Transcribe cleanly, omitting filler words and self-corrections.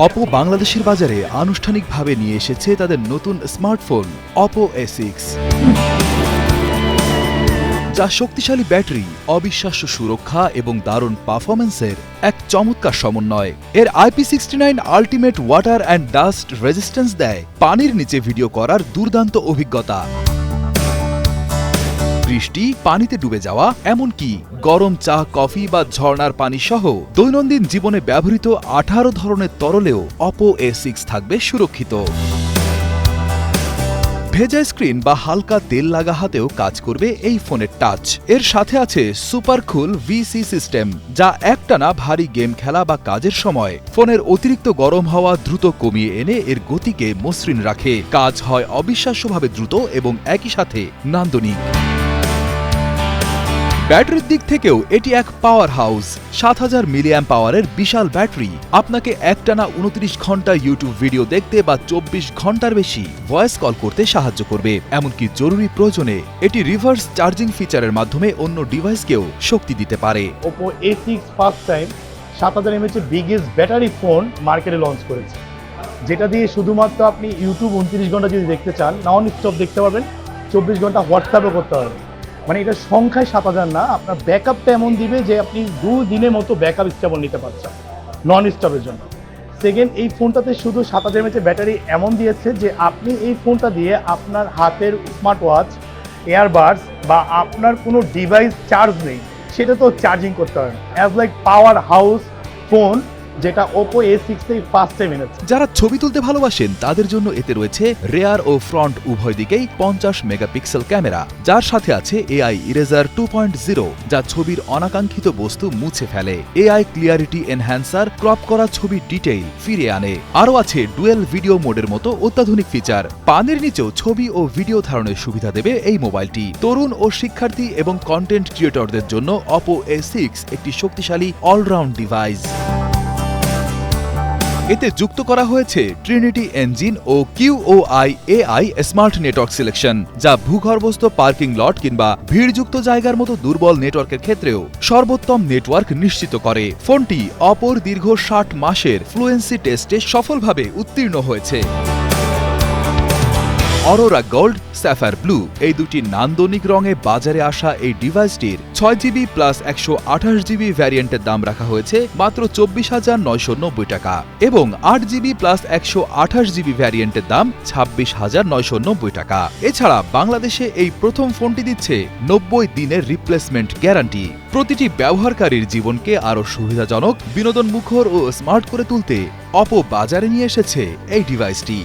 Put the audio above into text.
Oppo বাংলাদেশের বাজারে আনুষ্ঠানিকভাবে নিয়ে এসেছে তাদের নতুন স্মার্টফোন অপো A6, যা শক্তিশালী ব্যাটারি, অবিশ্বাস্য সুরক্ষা এবং দারুণ পারফরম্যান্সের এক চমৎকার সমন্বয়। এর IP69 ultimate water and dust resistance দেয় পানির নিচে ভিডিও করার দুর্দান্ত অভিজ্ঞতা। বৃষ্টি, পানিতে ডুবে যাওয়া, এমনকি গরম চা, কফি বা ঝর্ণার পানি সহ দৈনন্দিন জীবনে ব্যবহৃত 18 ধরনের তরলেও অপো A6 থাকবে সুরক্ষিত। ভেজা স্ক্রিন বা হালকা তেল লাগা হাতেও কাজ করবে এই ফোনের টাচ। এর সাথে আছে সুপার কুল VC সিস্টেম, যা একটানা ভারী গেম খেলা বা কাজের সময় ফোনের অতিরিক্ত গরম হওয়া দ্রুত কমিয়ে এনে এর গতিকে মসৃণ রাখে। কাজ হয় অবিশ্বাস্যভাবে দ্রুত এবং একই সাথে নান্দনিক। ব্যাটারির দিক থেকেও এটি এক পাওয়ার হাউস। 7000 মিলিঅ্যাম্প পাওয়ারের বিশাল ব্যাটারি আপনাকে একটানা 29 ঘন্টা ইউটিউব ভিডিও দেখতে বা 24 ঘন্টার বেশি ভয়েস কল করতে সাহায্য করবে। এমনকি জরুরি প্রয়োজনে এটি রিভার্স চার্জিং ফিচারের মাধ্যমে অন্য ডিভাইসকেও শক্তি দিতে পারে। Oppo A6 first time 7000 mAh biggest battery phone মার্কেটে লঞ্চ করেছে, যেটা দিয়ে শুধুমাত্র আপনি ইউটিউব 29 ঘন্টা যদি দেখতে চান নন স্টপ দেখতে পারবেন, 24 ঘন্টা হোয়াটসঅ্যাপও করতে পারবেন। মানে এটা সংখ্যায় 7000 না, আপনার ব্যাকআপটা এমন দিবে যে আপনি 2 দিনের মতো ব্যাকআপ স্টেবল নিতে পারছেন নন স্টপের জন্য। সেকেন্ড, এই ফোনটাতে শুধু 7000 mAh ব্যাটারি এমন দিয়েছে যে আপনি এই ফোনটা দিয়ে আপনার হাতের স্মার্ট ওয়াচ, এয়ারবাডস বা আপনার কোনো ডিভাইস চার্জ নেই সেটা তো চার্জিং করতে পারেন। As like power house phone, যেটা ওপো A6 ফার্স্ট টাইম এনেছে। যারা ছবি তুলতে ভালোবাসেন তাদের জন্য এতে রয়েছে রেয়ার ও ফ্রন্ট উভয় দিকেই 50 মেগাপিক্সেল ক্যামেরা, যার সাথে আছে AI ইরেজার 2.0, যা ছবির অনাকাঙ্ক্ষিত বস্তু মুছে ফেলে। AI ক্লিয়ারিটি এনহ্যান্সার ক্রপ করা ছবির ডিটেইল ফিরিয়ে আনে। আরও আছে ডুয়েল ভিডিও মোডের মতো অত্যাধুনিক ফিচার। পানির নিচেও ছবি ও ভিডিও ধারণের সুবিধা দেবে এই মোবাইলটি। তরুণ ও শিক্ষার্থী এবং কন্টেন্ট ক্রিয়েটরদের জন্য অপো A6 একটি শক্তিশালী অলরাউন্ড ডিভাইস। এতে যুক্ত করা হয়েছে ট্রিনিটি ইঞ্জিন ও QoI AI smart network selection, যা ভূগর্ভস্থ পার্কিং লট কিংবা ভিড়যুক্ত জায়গার মতো দুর্বল নেটওয়ার্কের ক্ষেত্রেও সর্বোত্তম নেটওয়ার্ক নিশ্চিত করে। ফোনটি অপর দীর্ঘ 60 মাসের ফ্লুয়েন্সি টেস্টে সফলভাবে উত্তীর্ণ হয়েছে। অরোরা গোল্ড, স্যাফায়ার ব্লু এই দুটি নান্দনিক রঙে বাজারে আসা এই ডিভাইসটির 6GB প্লাস 128GB ভ্যারিয়েন্টের দাম রাখা হয়েছে মাত্র 24,990 টাকা এবং 8GB প্লাস 128GB ভ্যারিয়েন্টের দাম 26,990 টাকা। এছাড়া বাংলাদেশে এই প্রথম ফোনটি দিচ্ছে 90 দিনের রিপ্লেসমেন্ট গ্যারান্টি। প্রতিটি ব্যবহারকারীর জীবনকে আরও সুবিধাজনক, বিনোদনমুখর ও স্মার্ট করে তুলতে অপো বাজারে নিয়ে এসেছে এই ডিভাইসটি।